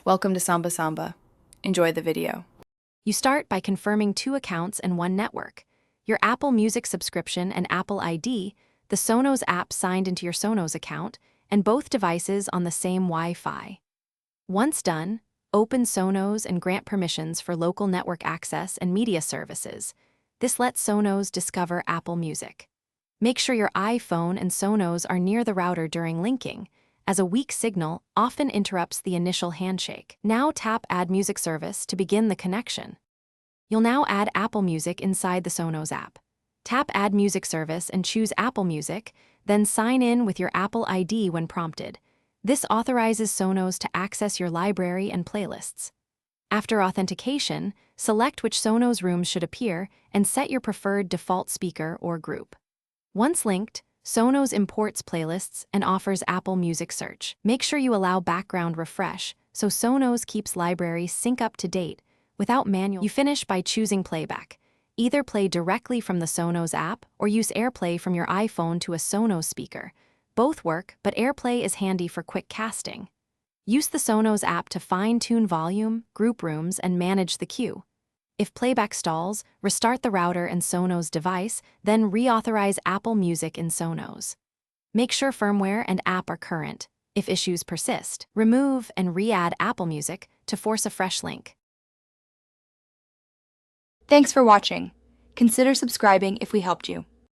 Welcome to Samba Samba. Enjoy the video. You start by confirming 2 accounts and 1 network: your Apple Music subscription and Apple ID, the Sonos app signed into your Sonos account, and both devices on the same Wi-Fi. Once done, open Sonos and grant permissions for local network access and media services. This lets Sonos discover Apple Music. Make sure your iPhone and Sonos are near the router during linking, as a weak signal often interrupts the initial handshake. Now tap Add Music Service to begin the connection. You'll now add Apple Music inside the Sonos app. Tap Add Music Service and choose Apple Music, then sign in with your Apple ID when prompted. This authorizes Sonos to access your library and playlists. After authentication, select which Sonos rooms should appear and set your preferred default speaker or group. Once linked, Sonos imports playlists and offers Apple Music search. Make sure you allow background refresh so Sonos keeps libraries sync up to date without manual. You finish by choosing playback. Either play directly from the Sonos app or use AirPlay from your iPhone to a Sonos speaker. Both work, but AirPlay is handy for quick casting. Use the Sonos app to fine-tune volume, group rooms, and manage the queue. If playback stalls, restart the router and Sonos device, then reauthorize Apple Music in Sonos. Make sure firmware and app are current. If issues persist, remove and re-add Apple Music to force a fresh link. Thanks for watching. Consider subscribing if we helped you.